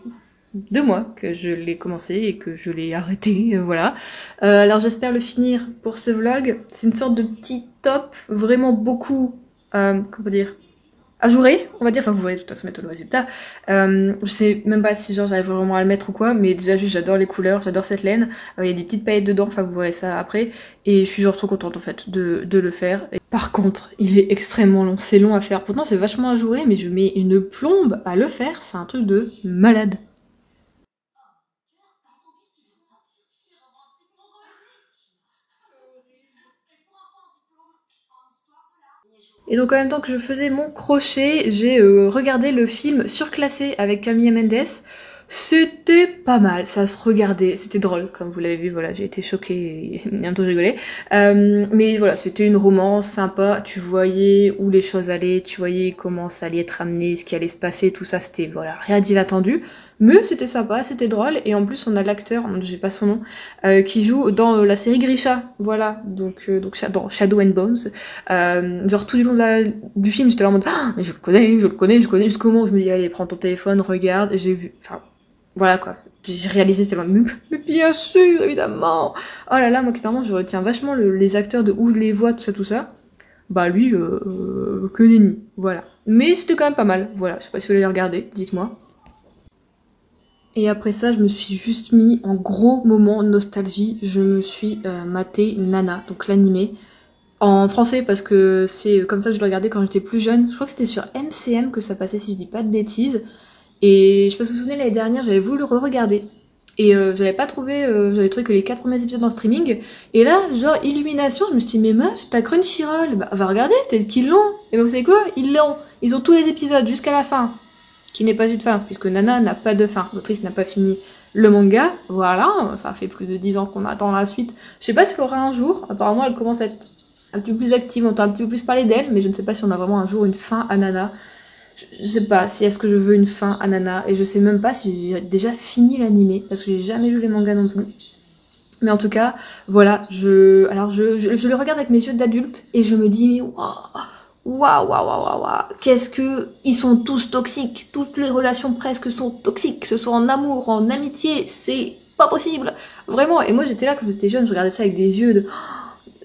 Speaker 1: 2 mois que je l'ai commencé et que je l'ai arrêté, voilà. Alors j'espère le finir pour ce vlog. C'est une sorte de petit top, vraiment beaucoup, comment dire, ajouré, on va dire, enfin vous voyez de toute façon mettre le résultat. Je sais même pas si genre j'arrive vraiment à le mettre ou quoi, mais déjà juste j'adore les couleurs, j'adore cette laine, il y a des petites paillettes dedans, enfin vous verrez ça après, et je suis genre trop contente en fait de le faire. Et par contre, il est extrêmement long, c'est long à faire, pourtant c'est vachement ajouré, mais je mets une plombe à le faire, c'est un truc de malade. Et donc en même temps que je faisais mon crochet, j'ai regardé le film Surclassé avec Camille Mendes. C'était pas mal, ça se regardait, c'était drôle, comme vous l'avez vu, voilà, j'ai été choquée et bientôt je rigolais. Mais voilà, c'était une romance sympa, tu voyais où les choses allaient, tu voyais comment ça allait être amené, ce qui allait se passer, tout ça, c'était, voilà, rien d'inattendu. Mais c'était sympa, c'était drôle, et en plus on a l'acteur, j'ai pas son nom, qui joue dans la série Grisha, voilà, donc dans Shadow and Bones. Genre tout du long du film, j'étais là en mode ah, mais je le connais, jusqu'au moment où je me dis allez, prends ton téléphone, regarde, et j'ai vu, enfin, voilà quoi. J'ai réalisé, j'étais là, mais bien sûr, évidemment. Oh là là, moi clairement, je retiens vachement les acteurs de où je les vois, tout ça. Bah lui, que nenni, voilà. Mais c'était quand même pas mal, voilà. Je sais pas si vous l'avez regardé, dites-moi. Et après ça, je me suis juste mis en gros moment nostalgie. Je me suis maté Nana, donc l'animé. En français, parce que c'est comme ça que je le regardais quand j'étais plus jeune. Je crois que c'était sur MCM que ça passait, si je dis pas de bêtises. Et je sais pas si vous vous souvenez, l'année dernière, j'avais voulu le re-regarder. Et j'avais pas trouvé, j'avais trouvé que les 4 premiers épisodes en streaming. Et là, genre, illumination, je me suis dit, mais meuf, t'as Crunchyroll, bah va regarder, peut-être qu'ils l'ont. Et ben vous savez quoi? Ils l'ont. Ils ont tous les épisodes jusqu'à la fin. Qui n'est pas eu de fin, puisque Nana n'a pas de fin. L'autrice n'a pas fini le manga. Voilà, ça fait plus de 10 ans qu'on attend la suite. Je sais pas si elle aura un jour. Apparemment, elle commence à être un petit peu plus active, on entend un petit peu plus parler d'elle, mais je ne sais pas si on a vraiment un jour une fin à Nana. je sais pas si est-ce que je veux une fin à Nana, et je sais même pas si j'ai déjà fini l'animé, parce que j'ai jamais lu les mangas non plus. Mais en tout cas, voilà, je le regarde avec mes yeux d'adulte, et je me dis, mais waouh, qu'est-ce que ils sont tous toxiques, toutes les relations presque sont toxiques, que ce soit en amour, en amitié, c'est pas possible, vraiment. Et moi j'étais là quand j'étais jeune, je regardais ça avec des yeux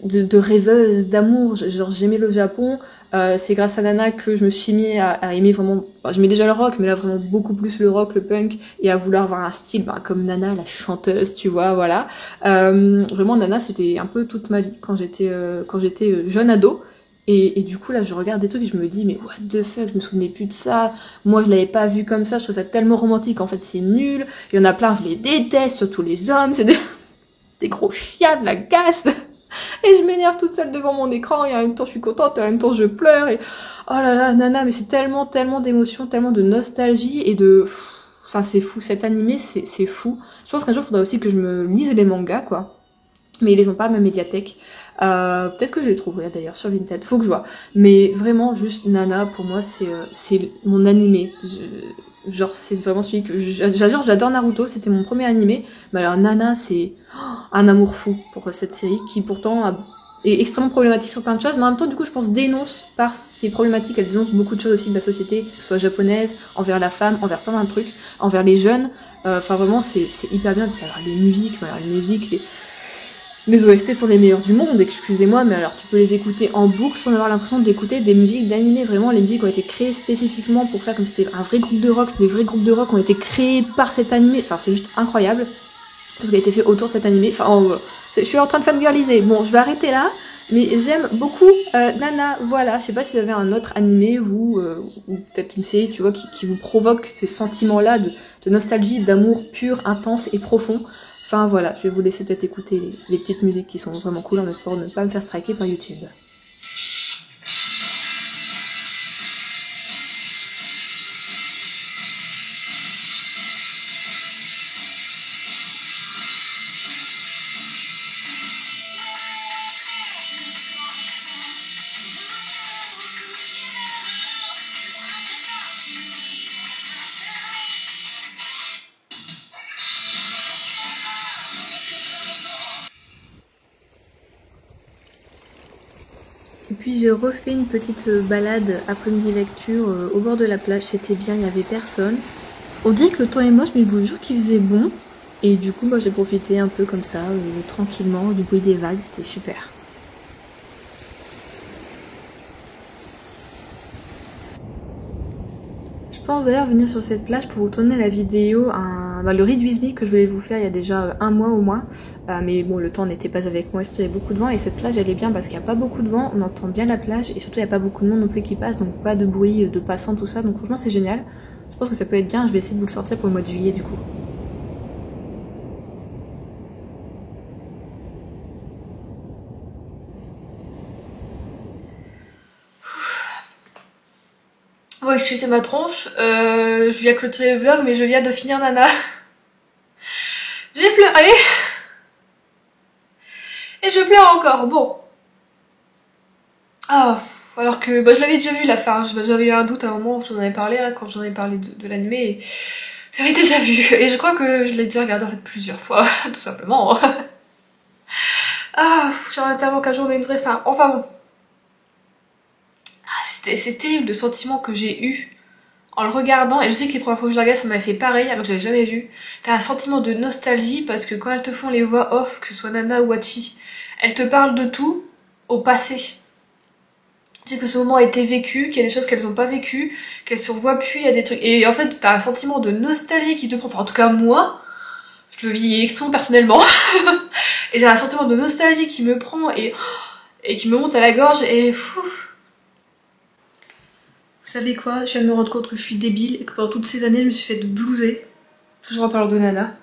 Speaker 1: de rêveuse, d'amour, genre j'aimais le Japon, c'est grâce à Nana que je me suis mis à aimer vraiment, enfin, j'aimais déjà le rock, mais là vraiment beaucoup plus le rock, le punk, et à vouloir avoir un style comme Nana, la chanteuse, tu vois, voilà. Vraiment Nana c'était un peu toute ma vie quand j'étais jeune ado, et du coup là je regarde des trucs et je me dis mais what the fuck, je me souvenais plus de ça, moi je l'avais pas vu comme ça, je trouve ça tellement romantique, en fait c'est nul, il y en a plein, je les déteste, surtout les hommes, c'est des gros chiens de la caste. Et je m'énerve toute seule devant mon écran, et en même temps je suis contente, et en même temps je pleure, et oh là là, Nana, mais c'est tellement, tellement d'émotions, tellement de nostalgie, et de... Enfin, c'est fou, cet animé, c'est fou. Je pense qu'un jour, il faudra aussi que je me lise les mangas, quoi. Mais ils les ont pas à ma médiathèque. Peut-être que je les trouverai d'ailleurs sur Vinted, faut que je vois. Mais vraiment, juste Nana, pour moi, c'est mon animé. Genre, c'est vraiment celui que j'adore Naruto, c'était mon premier animé. Mais alors, Nana, c'est un amour fou pour cette série qui pourtant est extrêmement problématique sur plein de choses, mais en même temps, du coup, je pense dénonce par ses problématiques, elle dénonce beaucoup de choses aussi de la société, que ce soit japonaise, envers la femme, envers plein de trucs, envers les jeunes. Enfin, vraiment, c'est hyper bien. Puis alors, les musiques, les OST sont les meilleurs du monde, excusez-moi, mais alors tu peux les écouter en boucle sans avoir l'impression d'écouter des musiques d'animé. Vraiment, les musiques ont été créées spécifiquement pour faire comme si c'était un vrai groupe de rock. Des vrais groupes de rock ont été créés par cet animé. Enfin, c'est juste incroyable. Tout ce qui a été fait autour de cet animé. Enfin, je suis en train de fangirliser. Bon, je vais arrêter là. Mais j'aime beaucoup Nana. Voilà, je sais pas si vous avez un autre animé, vous, ou peut-être une série, tu vois, qui vous provoque ces sentiments-là de nostalgie, d'amour pur, intense et profond. Enfin voilà, je vais vous laisser peut-être écouter les petites musiques qui sont vraiment cool en espérant ne pas me faire striker par YouTube. Et puis j'ai refait une petite balade après-midi lecture au bord de la plage, c'était bien, il n'y avait personne. On dirait que le temps est moche, mais je vous jure qu'il faisait bon. Et du coup, moi j'ai profité un peu comme ça, tranquillement, du bruit des vagues, c'était super. Je pense d'ailleurs venir sur cette plage pour vous tourner la vidéo, le Reduce Me que je voulais vous faire il y a déjà un mois au moins. Mais bon, le temps n'était pas avec moi, surtout il y avait beaucoup de vent. Et cette plage elle est bien parce qu'il n'y a pas beaucoup de vent, on entend bien la plage et surtout il n'y a pas beaucoup de monde non plus qui passe, donc pas de bruit de passants, tout ça. Donc franchement c'est génial. Je pense que ça peut être bien, je vais essayer de vous le sortir pour le mois de juillet du coup. Bon, excusez ma tronche, je viens clôturer le vlog, mais je viens de finir Nana. J'ai pleuré. Et je pleure encore, bon. Ah, alors que je l'avais déjà vu la fin, j'avais eu un doute à un moment où j'en avais parlé, là, quand j'en ai parlé de l'animé, et j'avais déjà vu. Et je crois que je l'ai déjà regardé en fait plusieurs fois, tout simplement. Ah, j'aimerais tellement qu'un jour on ait une vraie fin. Enfin bon. C'est terrible le sentiment que j'ai eu en le regardant, et je sais que les premières fois que je le regardais ça m'avait fait pareil alors que je l'avais jamais vu. T'as un sentiment de nostalgie parce que quand elles te font les voix off, que ce soit Nana ou Hachi, elles te parlent de tout au passé. Tu sais que ce moment a été vécu, qu'il y a des choses qu'elles ont pas vécues, qu'elles se revoient plus, il y a des trucs. Et en fait t'as un sentiment de nostalgie qui te prend, enfin en tout cas moi, je le vis extrêmement personnellement. Et j'ai un sentiment de nostalgie qui me prend et qui me monte à la gorge et vous savez quoi, je viens de me rendre compte que je suis débile et que pendant toutes ces années je me suis fait blouser. Toujours en parlant de Nana.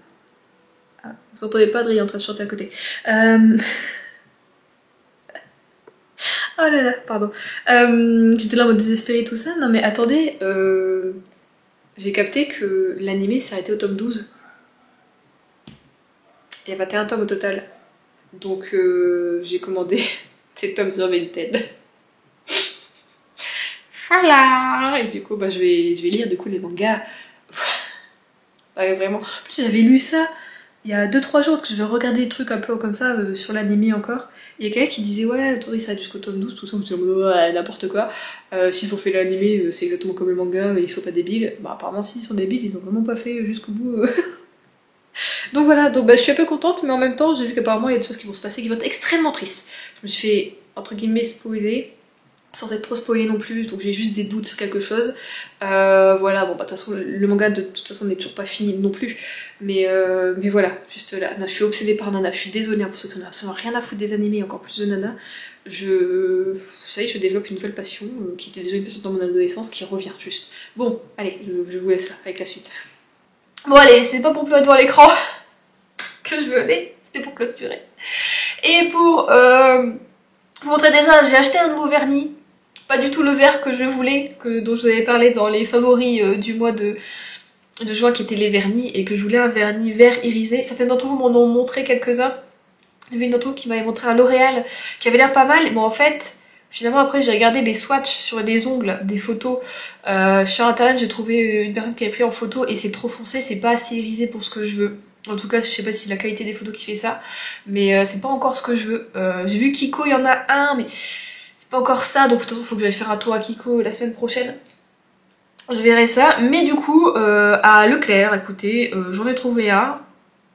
Speaker 1: Ah, vous entendez pas Adrien en train de chanter à côté. Oh là là, pardon. J'étais là en mode désespéré tout ça. Non mais attendez, j'ai capté que l'animé s'est arrêté au tome 12. Il y a 21 tomes au total. Donc j'ai commandé des tomes sur Vinted. Voilà. Et du coup, bah, je vais lire du coup les mangas. Ouais, vraiment. En plus, j'avais lu ça il y a 2-3 jours, parce que je vais regarder des trucs un peu comme ça sur l'anime encore. Il y a quelqu'un qui disait ouais, attendez, ça va jusqu'au tome 12, tout ça, je me suis dit ouais, n'importe quoi. S'ils ont fait l'anime, c'est exactement comme le manga, ils sont pas débiles. Bah apparemment s'ils sont débiles, ils ont vraiment pas fait jusqu'au bout. Donc voilà, donc bah, je suis un peu contente, mais en même temps j'ai vu qu'apparemment il y a des choses qui vont se passer qui vont être extrêmement tristes. Je me suis fait, entre guillemets, spoiler, sans être trop spoilée non plus, donc j'ai juste des doutes sur quelque chose. Voilà, bon bah de toute façon le manga de toute façon n'est toujours pas fini non plus, mais voilà, juste là, je suis obsédée par Nana, je suis désolée hein, pour ceux qui n'ont absolument rien à foutre des animés, encore plus de Nana. Ça y est, je développe une nouvelle passion, qui était déjà une passion dans mon adolescence, qui revient juste. Bon, allez, je vous laisse là, avec la suite. Bon allez, c'était pas pour pleurer devant l'écran que je venais, c'était pour clôturer. Et pour vous montrer déjà, j'ai acheté un nouveau vernis. Pas du tout le vert que je voulais, dont je vous avais parlé dans les favoris du mois de juin, qui étaient les vernis, et que je voulais un vernis vert irisé. Certaines d'entre vous m'en ont montré quelques-uns. Il y avait une d'entre vous qui m'avait montré un L'Oréal qui avait l'air pas mal, mais en fait, finalement après j'ai regardé les swatchs sur les ongles des photos sur internet, j'ai trouvé une personne qui avait pris en photo et c'est trop foncé, c'est pas assez irisé pour ce que je veux. En tout cas, je sais pas si c'est la qualité des photos qui fait ça, mais c'est pas encore ce que je veux. J'ai vu Kiko, il y en a un, mais c'est pas encore ça, donc de toute façon, faut que j'aille faire un tour à Kiko la semaine prochaine. Je verrai ça, mais du coup, à Leclerc, écoutez, j'en ai trouvé un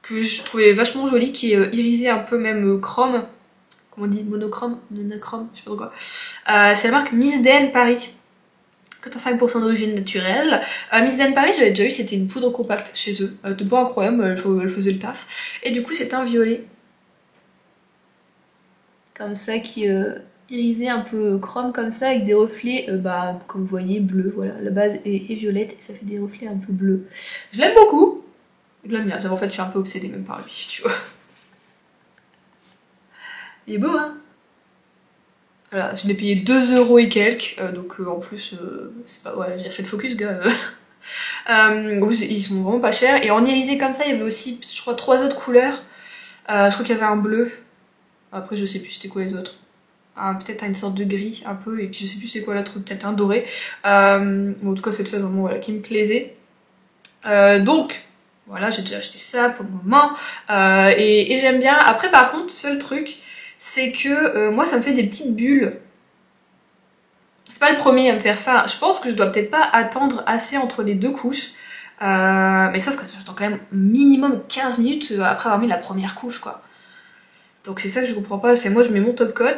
Speaker 1: que je trouvais vachement joli, qui est irisé un peu même chrome. Comment on dit, monochrome, monochrome, je sais pas trop quoi. C'est la marque Miss Den Paris. 85% d'origine naturelle. Miss Den Paris, j'avais déjà eu, c'était une poudre compacte chez eux. C'était pas incroyable, elle faisait le taf. Et du coup, c'est un violet. Comme ça, qui irisé un peu chrome comme ça, avec des reflets, bah, comme vous voyez, bleu. Voilà, la base est violette et ça fait des reflets un peu bleus. Je l'aime beaucoup. Je l'aime bien. En fait, je suis un peu obsédée même par lui, tu vois. Il est beau, hein? Voilà, je l'ai payé 2 € et quelques, donc en plus, c'est pas... Ouais, j'ai fait le focus, gars. En plus, ils sont vraiment pas chers. Et en irisé comme ça, il y avait aussi, je crois, 3 autres couleurs. Je crois qu'il y avait un bleu. Après, je sais plus c'était quoi les autres. Peut-être une sorte de gris, un peu. Et puis, je sais plus c'est quoi l'autre, peut-être un doré. Bon, en tout cas, c'est le seul vraiment voilà, qui me plaisait. Donc, voilà, j'ai déjà acheté ça pour le moment. Et j'aime bien. Après, par contre, seul truc, c'est que moi, ça me fait des petites bulles. C'est pas le premier à me faire ça. Je pense que je dois peut-être pas attendre assez entre les deux couches. Mais sauf que j'attends quand même minimum 15 minutes après avoir mis la première couche, quoi. Donc c'est ça que je comprends pas. C'est moi, je mets mon top coat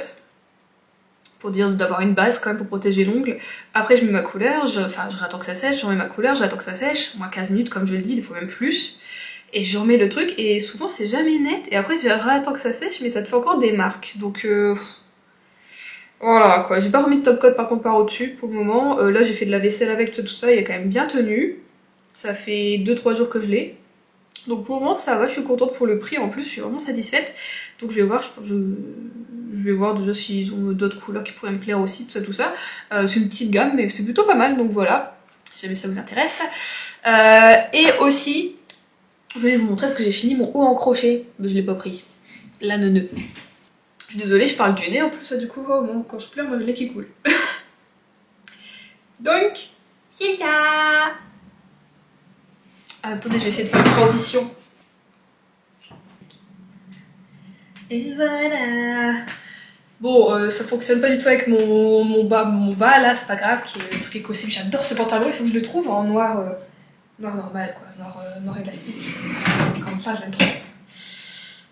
Speaker 1: pour dire d'avoir une base quand même pour protéger l'ongle. Après, je mets ma couleur. Je attends que ça sèche. Je remets ma couleur. J'attends que ça sèche. Moi, 15 minutes, comme je le dis, il faut même plus. Et je remets le truc. Et souvent, c'est jamais net. Et après, j'attends que ça sèche, mais ça te fait encore des marques. Donc... Voilà quoi, j'ai pas remis de top coat par contre par au-dessus pour le moment. Là j'ai fait de la vaisselle avec tout ça, il a quand même bien tenu. Ça fait 2-3 jours que je l'ai. Donc pour le moment ça va, je suis contente pour le prix en plus, je suis vraiment satisfaite. Donc je vais voir, je vais voir déjà s'ils ont d'autres couleurs qui pourraient me plaire aussi, tout ça. C'est une petite gamme mais c'est plutôt pas mal, donc voilà, si jamais ça vous intéresse. Et aussi, je voulais vous montrer parce que j'ai fini mon haut en crochet, mais je l'ai pas pris. La neuneu. Je suis désolée, je parle du nez en plus, ça du coup, oh, bon, quand je pleure, moi j'ai le nez qui coule. Donc, c'est ça. Attendez, je vais essayer de faire une transition. Et voilà. Bon, ça fonctionne pas du tout avec mon bas là, c'est pas grave, qui est le truc écossais. J'adore ce pantalon, il faut que je le trouve en noir, noir normal quoi, noir élastique. Comme ça, je l'aime trop.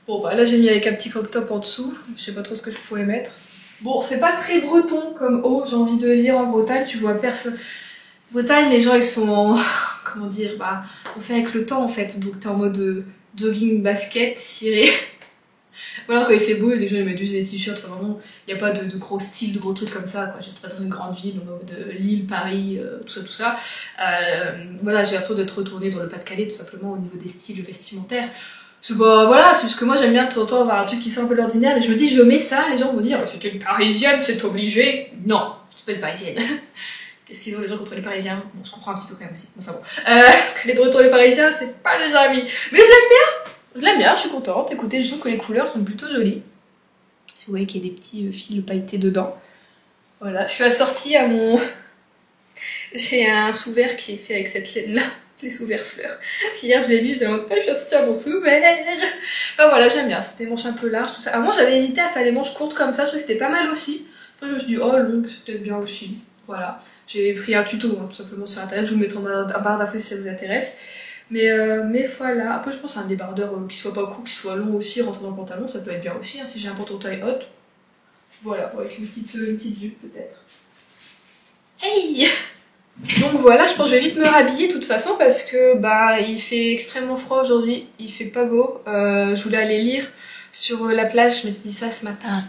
Speaker 1: Bon bah là j'ai mis avec un petit crop top en dessous, je sais pas trop ce que je pourrais mettre. Bon c'est pas très breton comme haut, j'ai envie de dire. En Bretagne tu vois personne. En Bretagne les gens ils sont en... comment dire, bah on fait avec le temps en fait, donc t'es en mode jogging, basket, ciré. Voilà, quand il fait beau les gens ils mettent juste des t-shirts, vraiment il n'y a pas de gros style, de gros trucs comme ça quoi. J'étais pas dans une grande ville, de Lille, Paris, tout ça. Voilà, j'ai l'impression d'être retournée dans le Pas-de-Calais tout simplement au niveau des styles vestimentaires. Bah, voilà, c'est juste que moi j'aime bien de temps en temps avoir un truc qui sort un peu l'ordinaire, et je me dis je mets ça, les gens vont dire c'est une parisienne, c'est obligé. Non, c'est pas une parisienne. Qu'est-ce qu'ils ont les gens contre les parisiens? Bon, je comprends un petit peu quand même aussi. Enfin bon. Parce que les bretons et les parisiens, c'est pas les amis. Mais je l'aime bien! Je l'aime bien, je suis contente. Écoutez, je trouve que les couleurs sont plutôt jolies. Si vous voyez qu'il y a des petits fils pailletés dedans. Voilà, je suis assortie à mon J'ai un sous-vert qui est fait avec cette laine là, les sous-verts fleurs. Hier je l'ai vu, je me disais, je vais sortir mon sous-vert. Enfin voilà, j'aime bien, c'était des manches un peu larges, tout ça. Avant j'avais hésité à faire les manches courtes comme ça, je trouvais que c'était pas mal aussi. Après je me suis dit, oh longue, c'était bien aussi. Voilà, j'ai pris un tuto tout simplement sur internet, je vous mettrai en barre d'infos si ça vous intéresse. Mais voilà, après je pense à un débardeur qui soit pas court, qui soit long aussi, rentrer dans le pantalon, ça peut être bien aussi, hein, si j'ai un pantalon taille haute. Voilà, avec une petite jupe peut-être. Hey! Donc voilà, je pense que je vais vite me rhabiller de toute façon parce que bah il fait extrêmement froid aujourd'hui, il fait pas beau. Je voulais aller lire sur la plage, je m'étais dit ça ce matin,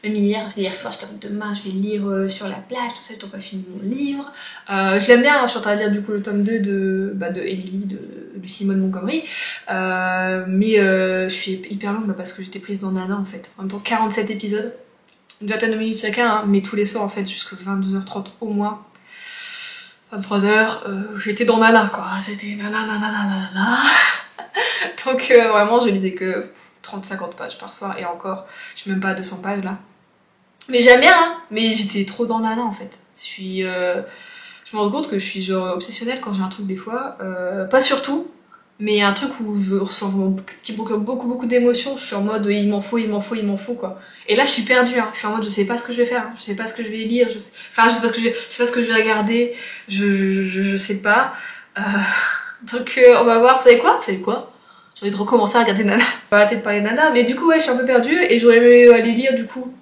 Speaker 1: même hier soir, j'étais en mode demain je vais lire sur la plage, tout ça, je n'ai pas fini mon livre. Je l'aime bien, hein, je suis en train de lire du coup le tome 2 de Emily, de Simone Montgomery. Mais je suis hyper longue parce que j'étais prise dans Nana en fait. En même temps 47 épisodes, une vingtaine de minutes chacun, hein, mais tous les soirs en fait jusqu'à 22h30 au moins. 23h, j'étais dans Nana quoi, c'était nanana. Donc vraiment je lisais que 30-50 pages par soir et encore, je suis même pas à 200 pages là. Mais j'aime bien hein, mais j'étais trop dans Nana en fait. Je me rends compte que je suis genre obsessionnelle quand j'ai un truc des fois, pas sur tout, mais un truc où je ressens qui procure beaucoup d'émotions, je suis en mode il m'en faut quoi. Et là je suis perdue, hein. Je suis en mode je sais pas ce que je vais faire, hein. Je sais pas ce que je vais lire, je sais pas ce que je vais regarder, je sais pas. Donc on va voir, vous savez quoi j'ai envie de recommencer à regarder Nana. On va arrêter de parler de Nana, mais du coup ouais je suis un peu perdue et j'aurais aimé aller lire du coup.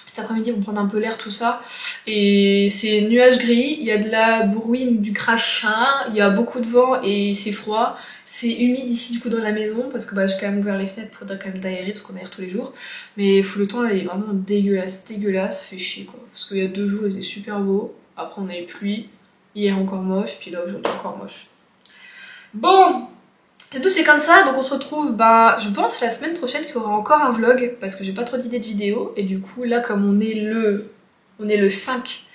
Speaker 1: Cet après-midi pour prendre un peu l'air tout ça, et c'est nuage gris, il y a de la bruine, du crachin, il y a beaucoup de vent et c'est froid. C'est humide ici du coup dans la maison parce que bah, j'ai quand même ouvert les fenêtres pour quand même d'aérer parce qu'on aère tous les jours. Mais le temps là il est vraiment dégueulasse, ça fait chier quoi. Parce qu'il y a 2 jours il faisait super beau, après on avait pluie, hier encore moche, puis là aujourd'hui encore moche. Bon, c'est tout, c'est comme ça, donc on se retrouve, bah, je pense la semaine prochaine qu'il y aura encore un vlog parce que j'ai pas trop d'idées de vidéos et du coup là comme on est le 5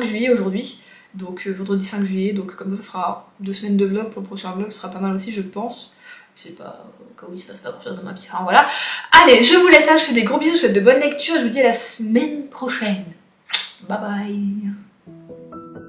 Speaker 1: juillet aujourd'hui. Donc vendredi 5 juillet, donc comme ça fera 2 semaines de vlog. Pour le prochain vlog ce sera pas mal aussi je pense. Je sais pas, au cas où il se passe pas grand chose dans ma vie, enfin voilà. Allez, je vous laisse là, je fais des gros bisous, je vous souhaite de bonnes lectures et je vous dis à la semaine prochaine. Bye bye.